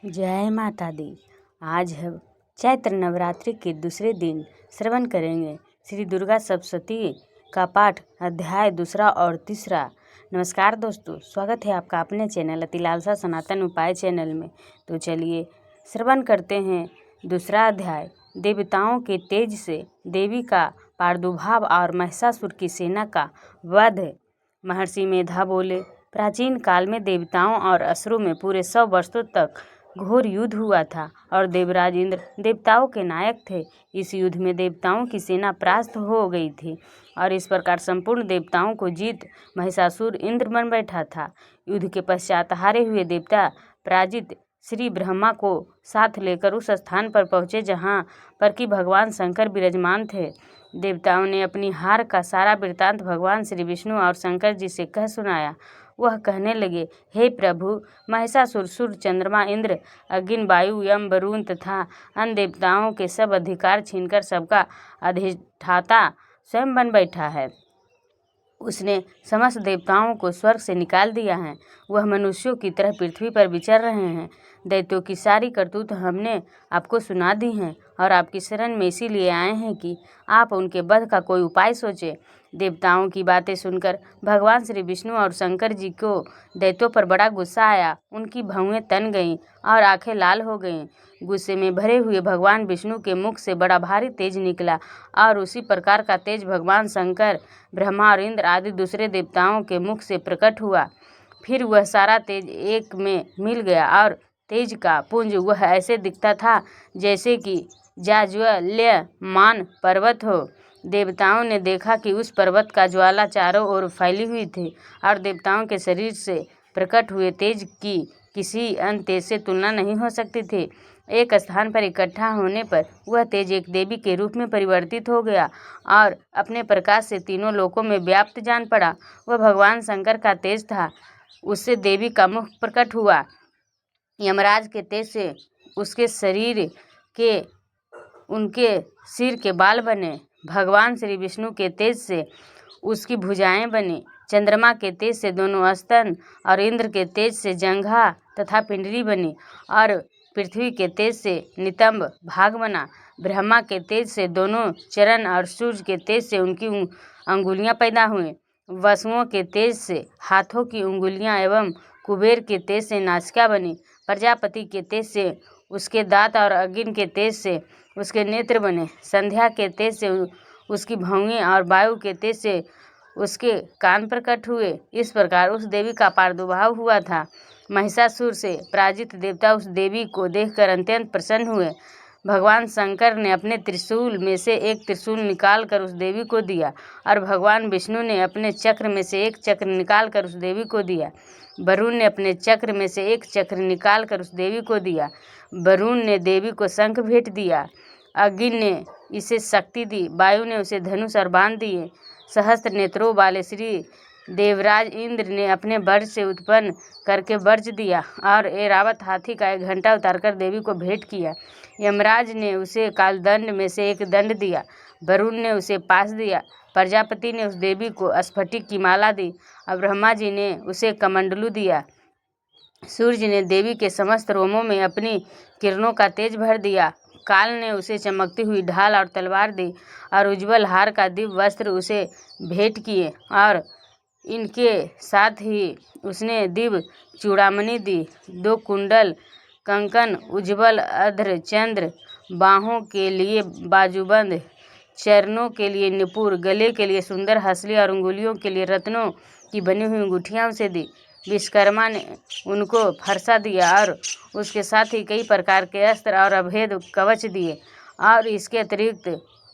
जय माता दी। आज हम चैत्र नवरात्रि के दूसरे दिन श्रवण करेंगे श्री दुर्गा सप्तशती का पाठ अध्याय दूसरा और तीसरा। नमस्कार दोस्तों, स्वागत है आपका अपने चैनल अति लालसा सनातन उपाय चैनल में। तो चलिए श्रवण करते हैं दूसरा अध्याय। देवताओं के तेज से देवी का प्रादुर्भाव और महिषासुर की सेना का वध। महर्षि मेधा बोले, प्राचीन काल में देवताओं और असुरों में पूरे 100 वर्षों तक घोर युद्ध हुआ था और देवराज इंद्र देवताओं के नायक थे। इस युद्ध में देवताओं की सेना परास्त हो गई थी और इस प्रकार संपूर्ण देवताओं को जीत महिषासुर इंद्र बन बैठा था। युद्ध के पश्चात हारे हुए देवता पराजित श्री ब्रह्मा को साथ लेकर उस स्थान पर पहुँचे जहाँ पर कि भगवान शंकर विराजमान थे। देवताओं ने अपनी हार का सारा वृत्तांत भगवान श्री विष्णु और शंकर जी से कह सुनाया। वह कहने लगे, हे प्रभु, महिषासुर सूर्य, चंद्रमा, इंद्र, अग्नि, वायु, यम, वरुण तथा अन्य देवताओं के सब अधिकार छीनकर सबका अधिष्ठाता स्वयं बन बैठा है। उसने समस्त देवताओं को स्वर्ग से निकाल दिया है। वह मनुष्यों की तरह पृथ्वी पर विचर रहे हैं। दैत्यों की सारी करतूत हमने आपको सुना दी हैं और आपकी शरण में इसीलिए आए हैं कि आप उनके वध का कोई उपाय सोचें। देवताओं की बातें सुनकर भगवान श्री विष्णु और शंकर जी को दैत्यों पर बड़ा गुस्सा आया। उनकी भौहें तन गईं और आंखें लाल हो गईं। गुस्से में भरे हुए भगवान विष्णु के मुख से बड़ा भारी तेज निकला और उसी प्रकार का तेज भगवान शंकर, ब्रह्मा और इंद्र आदि दूसरे देवताओं के मुख से प्रकट हुआ। फिर वह सारा तेज एक में मिल गया और तेज का पुंज वह ऐसे दिखता था जैसे कि जाज्वल्यमान पर्वत हो। देवताओं ने देखा कि उस पर्वत का ज्वाला चारों ओर फैली हुई थी और देवताओं के शरीर से प्रकट हुए तेज की किसी अन्य तेज से तुलना नहीं हो सकती थी। एक स्थान पर इकट्ठा होने पर वह तेज एक देवी के रूप में परिवर्तित हो गया और अपने प्रकाश से तीनों लोकों में व्याप्त जान पड़ा। वह भगवान शंकर का तेज था। उससे देवी का मुख प्रकट हुआ। यमराज के तेज से उसके शरीर के उनके सिर के बाल बने। भगवान श्री विष्णु के तेज से उसकी भुजाएं बनी। चंद्रमा के तेज से दोनों स्तन और इंद्र के तेज से जंघा तथा पिंडली बनी और पृथ्वी के तेज से नितंब भाग बना। ब्रह्मा के तेज से दोनों चरण और सूर्य के तेज से उनकी अंगुलियां पैदा हुई। वसुओं के तेज से हाथों की उंगलियां एवं कुबेर के तेज से नासिका बनी। प्रजापति के तेज से उसके दांत और अग्नि के तेज से उसके नेत्र बने। संध्या के तेज से उसकी भौहें और वायु के तेज से उसके कान प्रकट हुए। इस प्रकार उस देवी का प्रादुर्भाव हुआ था। महिषासुर से पराजित देवता उस देवी को देखकर अत्यंत प्रसन्न हुए। भगवान शंकर ने अपने त्रिशूल में से एक त्रिशूल निकालकर उस देवी को दिया और भगवान विष्णु ने अपने चक्र में से एक चक्र निकालकर उस देवी को दिया। वरुण ने अपने चक्र में से एक चक्र निकालकर उस देवी को दिया। वरुण ने देवी को शंख भेंट दिया। अग्नि ने इसे शक्ति दी। वायु ने उसे धनुष और बाण दिए। सहस्त्र नेत्रों वाले श्री देवराज इंद्र ने अपने वज्र से उत्पन्न करके वज्र दिया और ऐरावत हाथी का एक घंटा उतारकर देवी को भेंट किया। यमराज ने उसे कालदंड में से एक दंड दिया। वरुण ने उसे पाश दिया। प्रजापति ने उस देवी को स्फटिक की माला दी और ब्रह्मा जी ने उसे कमंडलू दिया। सूर्य ने देवी के समस्त रोमों में अपनी किरणों का तेज भर दिया। काल ने उसे चमकती हुई ढाल और तलवार दी और उज्ज्वल हार का दिव्य वस्त्र उसे भेंट किए और इनके साथ ही उसने दिव्य चूड़ामणि दी। 2 कुंडल, कंकन, उज्ज्वल अर्ध चंद्र, बाहों के लिए बाजूबंद, चरणों के लिए नुपुर, गले के लिए सुंदर हंसली और उंगलियों के लिए रत्नों की बनी हुई अंगूठियां उसे दी। विश्वकर्मा ने उनको फरसा दिया और उसके साथ ही कई प्रकार के अस्त्र और अभेद कवच दिए और इसके अतिरिक्त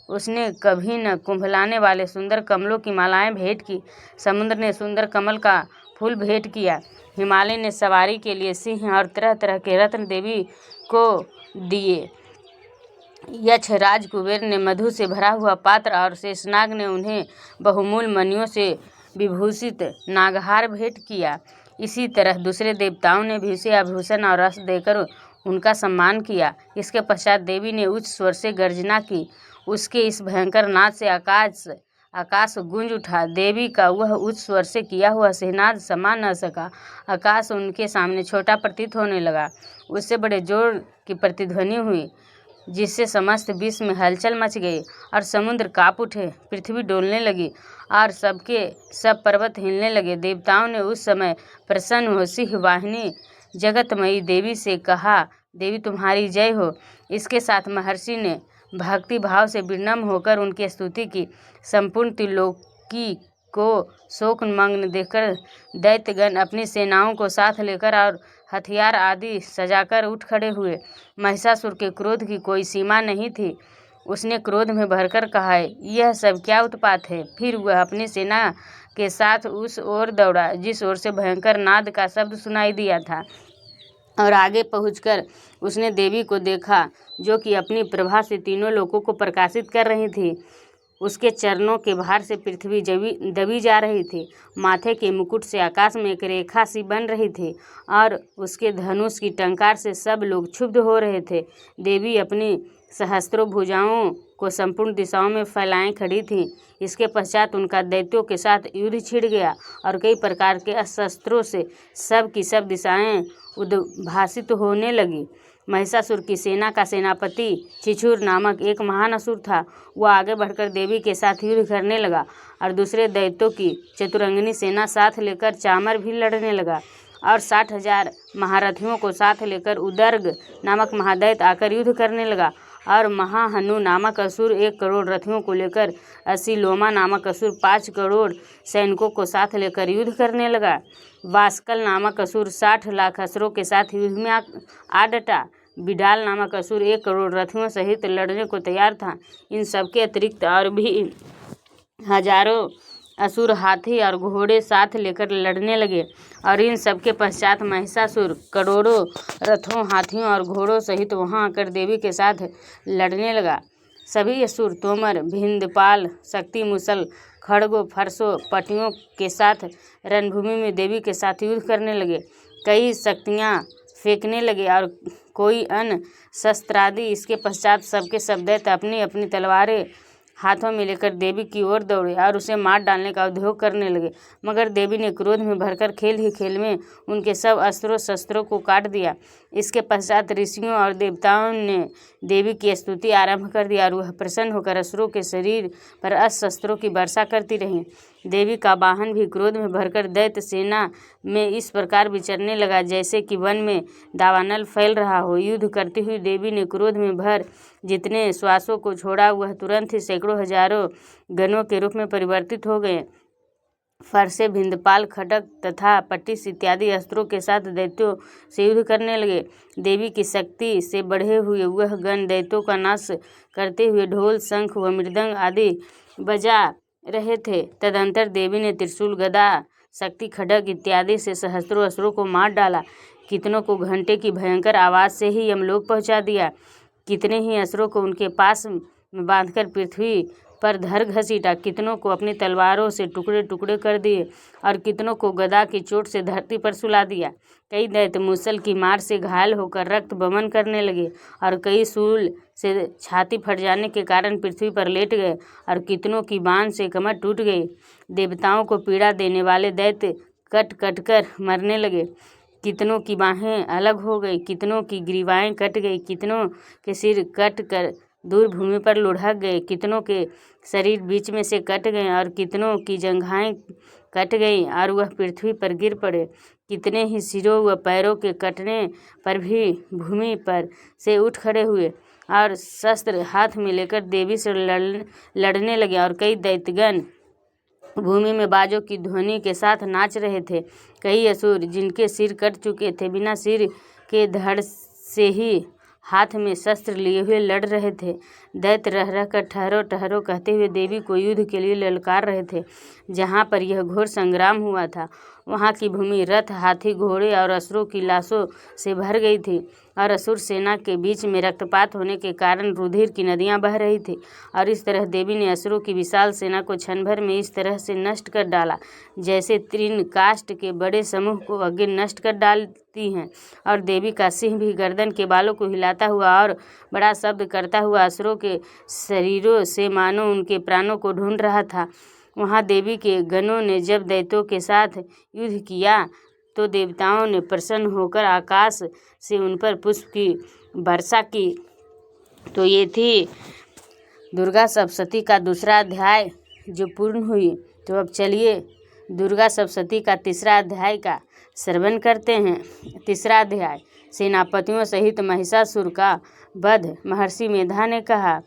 उसने कभी न कुंभलाने वाले सुंदर कमलों की मालाएं भेंट की। समुद्र ने सुंदर कमल का फूल भेंट किया। हिमालय ने सवारी के लिए सिंह और तरह तरह के रत्न देवी को दिए। यक्ष राज कुबेर ने मधु से भरा हुआ पात्र और शेषनाग ने उन्हें बहुमूल्य मणियों से विभूषित नागहार भेंट किया। इसी तरह दूसरे देवताओं ने भी उसे आभूषण और रस देकर उनका सम्मान किया। इसके पश्चात देवी ने उच्च स्वर से गर्जना की। उसके इस भयंकर नाद से आकाश आकाश गूंज उठा। देवी का वह उच्च स्वर से किया हुआ शहनाद समा न सका। आकाश उनके सामने छोटा प्रतीत होने लगा। उससे बड़े जोर की प्रतिध्वनि हुई, जिससे समस्त विश्व में हलचल मच गई और समुद्र काँप उठे, पृथ्वी डोलने लगी और सबके सब पर्वत हिलने लगे। देवताओं ने उस समय प्रसन्न हो सिंह वाहिनी जगतमयी देवी से कहा, देवी तुम्हारी जय हो। इसके साथ महर्षि ने भक्ति भाव से विनम्र होकर उनकी स्तुति की। संपूर्ण त्रिलोकी को शोकमग्न देखकर दैत्यगण अपनी सेनाओं को साथ लेकर और हथियार आदि सजाकर उठ खड़े हुए। महिषासुर के क्रोध की कोई सीमा नहीं थी। उसने क्रोध में भरकर कहा, यह सब क्या उत्पात है। फिर वह अपनी सेना के साथ उस ओर दौड़ा जिस ओर से भयंकर नाद का शब्द सुनाई दिया था, और आगे पहुंचकर उसने देवी को देखा, जो कि अपनी प्रभा से तीनों लोकों को प्रकाशित कर रही थी। उसके चरणों के भार से पृथ्वी दबी जा रही थी। माथे के मुकुट से आकाश में एक रेखा सी बन रही थी और उसके धनुष की टंकार से सब लोग क्षुब्ध हो रहे थे। देवी अपनी सहस्त्रों भुजाओं को संपूर्ण दिशाओं में फैलाए खड़ी थी। इसके पश्चात उनका दैत्यों के साथ युद्ध छिड़ गया और कई प्रकार के शस्त्रों से सब की सब दिशाएं उद्भासित होने लगी। महिषासुर की सेना का सेनापति छिछुर नामक एक महान असुर था। वह आगे बढ़कर देवी के साथ युद्ध करने लगा और दूसरे दैत्यों की चतुरंगिनी सेना साथ लेकर चामर भी लड़ने लगा और 60,000 महारथियों को साथ लेकर उदर्ग नामक महादैत्य आकर युद्ध करने लगा और महाहनु नामक असुर 1 करोड़ रथियों को लेकर, असीलोमा नामक असुर 5 करोड़ सैनिकों को साथ लेकर युद्ध करने लगा। वास्कल नामक असुर 60 लाख असुरों के साथ युद्ध में आ डटा। बिडाल नामक असुर 1 करोड़ रथियों सहित लड़ने को तैयार था। इन सबके अतिरिक्त और भी हजारों असुर हाथी और घोड़े साथ लेकर लड़ने लगे और इन सबके पश्चात महिषासुर करोड़ों रथों, हाथियों और घोड़ों सहित वहां आकर देवी के साथ लड़ने लगा। सभी असुर तोमर, भिंदपाल, शक्ति मुसल, खड़गों, फरसों, पटियों के साथ रणभूमि में देवी के साथ युद्ध करने लगे। कई शक्तियाँ फेंकने लगे और कोई अन्य शस्त्रादि। इसके पश्चात सबके सब दैत्य अपनी अपनी तलवारें हाथों में लेकर देवी की ओर दौड़े और उसे मार डालने का उद्योग करने लगे। मगर देवी ने क्रोध में भरकर खेल ही खेल में उनके सब अस्त्रों शस्त्रों को काट दिया। इसके पश्चात ऋषियों और देवताओं ने देवी की स्तुति आरंभ कर दिया और वह प्रसन्न होकर असुरों के शरीर पर अस्त्र शस्त्रों की वर्षा करती रही। देवी का वाहन भी क्रोध में भरकर दैत्य सेना में इस प्रकार विचरने लगा जैसे कि वन में दावानल फैल रहा हो। युद्ध करती हुई देवी ने क्रोध में भर जितने श्वासों को छोड़ा, वह तुरंत ही सैकड़ों हजारों गणों के रूप में परिवर्तित हो गए। फरसे, भिंदपाल, खड्ग तथा पट्टिस इत्यादि अस्त्रों के साथ दैत्यों से युद्ध करने लगे। देवी की शक्ति से बढ़े हुए वह गण दैत्यों का नाश करते हुए ढोल, शंख व मृदंग आदि बजा रहे थे। तदंतर देवी ने त्रिशूल, गदा, शक्ति, खड्ग इत्यादि से सहस्त्रों असुरों को मार डाला। कितनों को घंटे की भयंकर आवाज़ से ही यमलोक पहुंचा दिया। कितने ही असुरों को उनके पास में बांधकर पृथ्वी पर धर घसीटा। कितनों को अपनी तलवारों से टुकड़े टुकड़े कर दिए और कितनों को गदा की चोट से धरती पर सुला दिया। कई दैत्य मूसल की मार से घायल होकर रक्त बमन करने लगे और कई शूल से छाती फट जाने के कारण पृथ्वी पर लेट गए और कितनों की बांध से कमर टूट गई। देवताओं को पीड़ा देने वाले दैत्य कट कट कर मरने लगे। कितनों की बाहें अलग हो गई, कितनों की ग्रीवाएं कट गई, कितनों के सिर कट कर दूर भूमि पर लुढ़क गए, कितनों के शरीर बीच में से कट गए और कितनों की जंघाएं कट गईं और वह पृथ्वी पर गिर पड़े। कितने ही सिरों व पैरों के कटने पर भी भूमि पर से उठ खड़े हुए और शस्त्र हाथ में लेकर देवी से लड़ने लगे। और कई दैत्यगण भूमि में बाजों की ध्वनि के साथ नाच रहे थे। कई असुर जिनके सिर कट चुके थे बिना सिर के धड़ से ही हाथ में शस्त्र लिए हुए लड़ रहे थे। दैत्य रह रह कर ठहरो ठहरो कहते हुए देवी को युद्ध के लिए ललकार रहे थे। जहाँ पर यह घोर संग्राम हुआ था वहाँ की भूमि रथ, हाथी, घोड़े और असुरों की लाशों से भर गई थी और असुर सेना के बीच में रक्तपात होने के कारण रुधिर की नदियाँ बह रही थी। और इस तरह देवी ने असुरों की विशाल सेना को क्षण भर में इस तरह से नष्ट कर डाला जैसे तृण काष्ठ के बड़े समूह को अग्नि नष्ट कर डालती हैं। और देवी का सिंह भी गर्दन के बालों को हिलाता हुआ और बड़ा शब्द करता हुआ असुरों के शरीरों से मानो उनके प्राणों को ढूंढ रहा था। वहाँ देवी के गणों ने जब दैत्यों के साथ युद्ध किया तो देवताओं ने प्रसन्न होकर आकाश से उन पर पुष्प की वर्षा की। तो ये थी दुर्गा सप्तशती का दूसरा अध्याय जो पूर्ण हुई। तो अब चलिए दुर्गा सप्तशती का तीसरा अध्याय का श्रवण करते हैं। तीसरा अध्याय, सेनापतियों सहित महिषासुर का वध। महर्षि मेधा ने कहा,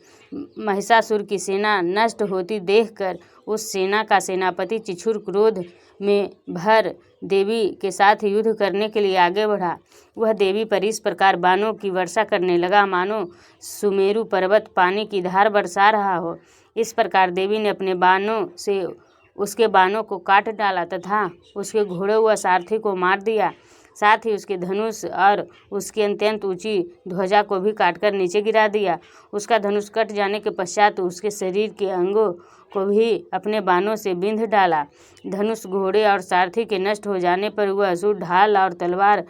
महिषासुर की सेना नष्ट होती देखकर उस सेना का सेनापति चिछुर क्रोध में भर देवी के साथ युद्ध करने के लिए आगे बढ़ा। वह देवी पर इस प्रकार बाणों की वर्षा करने लगा मानो सुमेरु पर्वत पानी की धार बरसा रहा हो। इस प्रकार देवी ने अपने बाणों से उसके बाणों को काट डाला तथा उसके घोड़े हुआ सारथी को मार दिया। साथ ही उसके धनुष और उसकी अत्यंत ऊंची ध्वजा को भी काटकर नीचे गिरा दिया। उसका धनुष कट जाने के पश्चात उसके शरीर के अंगों को भी अपने बाणों से बिंध डाला। धनुष, घोड़े और सारथी के नष्ट हो जाने पर वह असुर ढाल और तलवार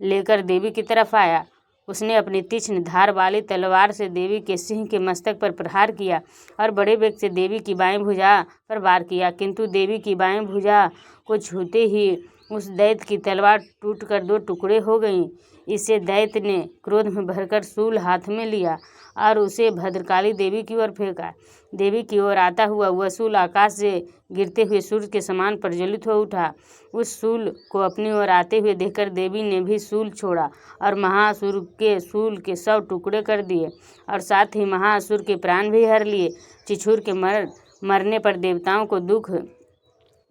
लेकर देवी की तरफ आया। उसने अपनी तीक्ष्ण धार वाली तलवार से देवी के सिंह के मस्तक पर प्रहार किया और बड़े वेग से देवी की बाएं भुजा पर वार किया, किंतु देवी की बाएं भुजा को छूते ही उस दैत्य की तलवार टूटकर 2 टुकड़े हो गई। इससे दैत्य ने क्रोध में भरकर शूल हाथ में लिया और उसे भद्रकाली देवी की ओर फेंका। देवी की ओर आता हुआ वह शूल आकाश से गिरते हुए सूर्य के समान प्रज्वलित हो उठा। उस शूल को अपनी ओर आते हुए देखकर देवी ने भी शूल छोड़ा और महाअसुर के शूल के 100 टुकड़े कर दिए और साथ ही महाअसुर के प्राण भी हर लिए। चिछुर के मरने पर देवताओं को दुख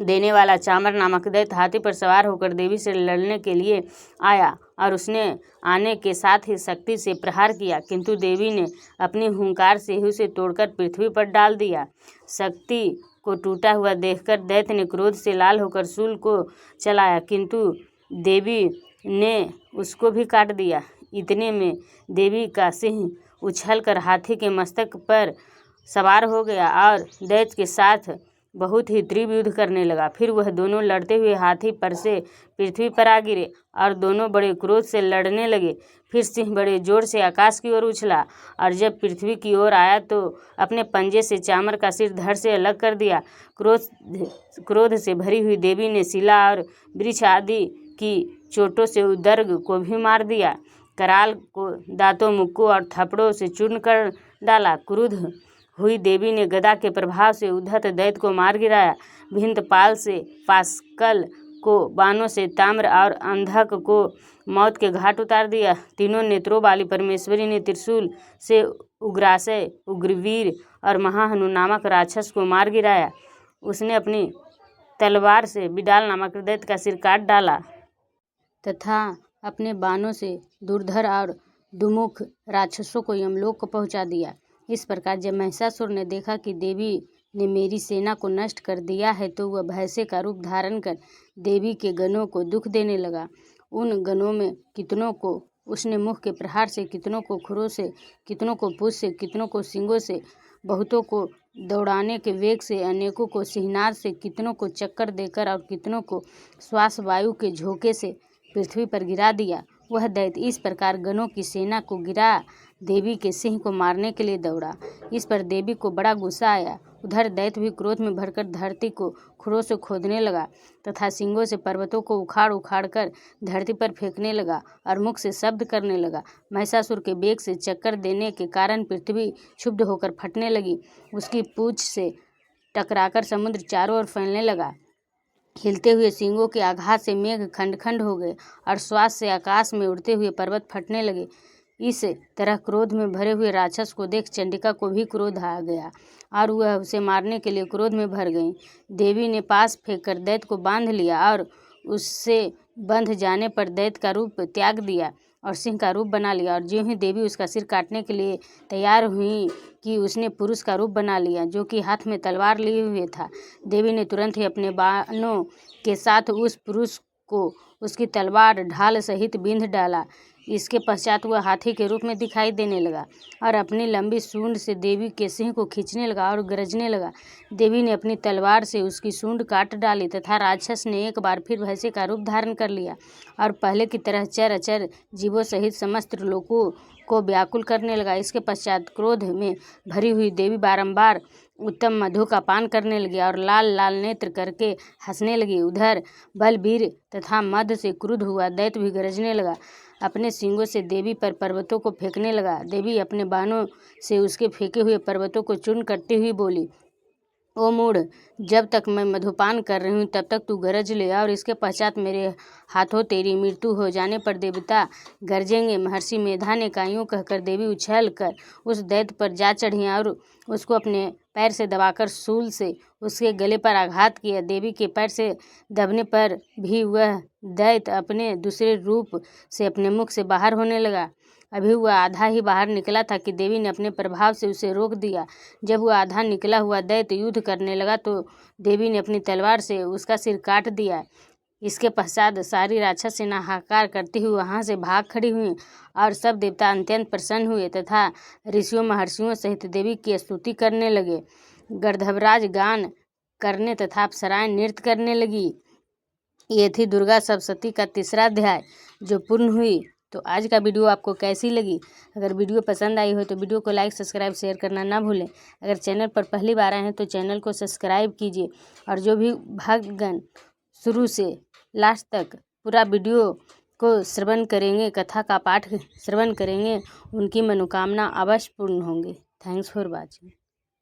देने वाला चामर नामक दैत्य हाथी पर सवार होकर देवी से लड़ने के लिए आया और उसने आने के साथ ही शक्ति से प्रहार किया, किंतु देवी ने अपनी हुंकार से ही उसे तोड़कर पृथ्वी पर डाल दिया। शक्ति को टूटा हुआ देखकर दैत्य ने क्रोध से लाल होकर शूल को चलाया, किंतु देवी ने उसको भी काट दिया। इतने में देवी का सिंह उछलकर हाथी के मस्तक पर सवार हो गया और दैत्य के साथ बहुत ही तीव्र युद्ध करने लगा। फिर वह दोनों लड़ते हुए हाथी पर से पृथ्वी पर आ गिरे और दोनों बड़े क्रोध से लड़ने लगे। फिर सिंह बड़े जोर से आकाश की ओर उछला और जब पृथ्वी की ओर आया तो अपने पंजे से चामर का सिर धड़ से अलग कर दिया। क्रोध से भरी हुई देवी ने शिला और वृक्ष आदि की चोटों से उदर्ग को भी मार दिया। कराल को दांतों, मुक्कों और थप्पड़ों से चूर्ण कर डाला। क्रुद्ध हुई देवी ने गदा के प्रभाव से उद्धत दैत्य को मार गिराया। भिंतपाल से पास्कल को बाणों से ताम्र और अंधक को मौत के घाट उतार दिया। तीनों नेत्रों वाली परमेश्वरी ने त्रिशूल से उग्रासय, उग्रवीर और महाहनु नामक राक्षस को मार गिराया। उसने अपनी तलवार से बिडाल नामक दैत्य का सिर काट डाला तथा अपने बाणों से दुर्धर और दुमुख राक्षसों को यमलोक को पहुंचा दिया। इस प्रकार जब महिषासुर ने देखा कि देवी ने मेरी सेना को नष्ट कर दिया है तो वह भैंसे का रूप धारण कर देवी के गणों को दुख देने लगा। उन गणों में कितनों को उसने मुख के प्रहार से, कितनों को खुरों से, कितनों को पूंछ से, कितनों को सींगों से, बहुतों को दौड़ाने के वेग से, अनेकों को सिहनाद से, कितनों को चक्कर देकर और कितनों को श्वास वायु के झोंके से पृथ्वी पर गिरा दिया। वह दैत्य इस प्रकार गणों की सेना को गिरा देवी के सिंह को मारने के लिए दौड़ा। इस पर देवी को बड़ा गुस्सा आया। उधर दैत्य भी क्रोध में भरकर धरती को खुरों से खोदने लगा तथा सींगों से पर्वतों को उखाड़ उखाड़ कर धरती पर फेंकने लगा और मुख से शब्द करने लगा। महिषासुर के बेग से चक्कर देने के कारण पृथ्वी क्षुब्ध होकर फटने लगी। उसकी पूंछ से टकराकर समुद्र चारों ओर फैलने लगा। हिलते हुए सींगों के आघात से मेघ खंड खंड हो गए और श्वास से आकाश में उड़ते हुए पर्वत फटने लगे। इस तरह क्रोध में भरे हुए राक्षस को देख चंडिका को भी क्रोध आ गया और वह उसे मारने के लिए क्रोध में भर गई। देवी ने पास फेंककर दैत्य को बांध लिया और उससे बंध जाने पर दैत्य का रूप त्याग दिया और सिंह का रूप बना लिया। और ज्यों ही देवी उसका सिर काटने के लिए तैयार हुई कि उसने पुरुष का रूप बना लिया जो कि हाथ में तलवार लिए हुए था। देवी ने तुरंत ही अपने बाणों के साथ उस पुरुष को उसकी तलवार ढाल सहित बिंध डाला। इसके पश्चात वह हाथी के रूप में दिखाई देने लगा और अपनी लंबी सूंड से देवी के सिंह को खींचने लगा और गरजने लगा। देवी ने अपनी तलवार से उसकी सूंड काट डाली तथा राक्षस ने एक बार फिर भैंसे का रूप धारण कर लिया और पहले की तरह चर अचर जीवों सहित समस्त लोगों को व्याकुल करने लगा। इसके पश्चात क्रोध में भरी हुई देवी बारंबार उत्तम मधु का पान करने लगी और लाल लाल नेत्र करके हंसने लगी। उधर बलबीर तथा मद से क्रुद्ध हुआ दैत्य भी गरजने लगा, अपने सींगों से देवी पर पर्वतों को फेंकने लगा। देवी अपने बाणों से उसके फेंके हुए पर्वतों को चूर्ण करती हुई बोली, ओ मूढ़, जब तक मैं मधुपान कर रही हूँ तब तक तू गरज ले और इसके पश्चात मेरे हाथों तेरी मृत्यु हो जाने पर देवता गरजेंगे। महर्षि मेधा ने कहा। यूँ कहकर देवी उछल कर उस दैत्य पर जा चढ़ी और उसको अपने पैर से दबाकर शूल से उसके गले पर आघात किया। देवी के पैर से दबने पर भी वह दैत्य अपने दूसरे रूप से अपने मुख से बाहर होने लगा। अभी वह आधा ही बाहर निकला था कि देवी ने अपने प्रभाव से उसे रोक दिया। जब वह आधा निकला हुआ दैत्य युद्ध करने लगा तो देवी ने अपनी तलवार से उसका सिर काट दिया। इसके पश्चात सारी राक्षस सेना हाहाकार करती हुई वहाँ से भाग खड़ी हुई और सब देवता अत्यंत प्रसन्न हुए तथा ऋषियों महर्षियों सहित देवी की स्तुति करने लगे। गंधर्वराज गान करने तथा अप्सराएं नृत्य करने लगी। ये थी दुर्गा सप्तशती का तीसरा अध्याय जो पूर्ण हुई। तो आज का वीडियो आपको कैसी लगी? अगर वीडियो पसंद आई हो तो वीडियो को लाइक सब्सक्राइब शेयर करना ना भूलें। अगर चैनल पर पहली बार आए हैं तो चैनल को सब्सक्राइब कीजिए और जो भी भक्तगण शुरू से लास्ट तक पूरा वीडियो को श्रवण करेंगे, कथा का पाठ श्रवण करेंगे, उनकी मनोकामना अवश्य पूर्ण होंगे। Thanks for watching.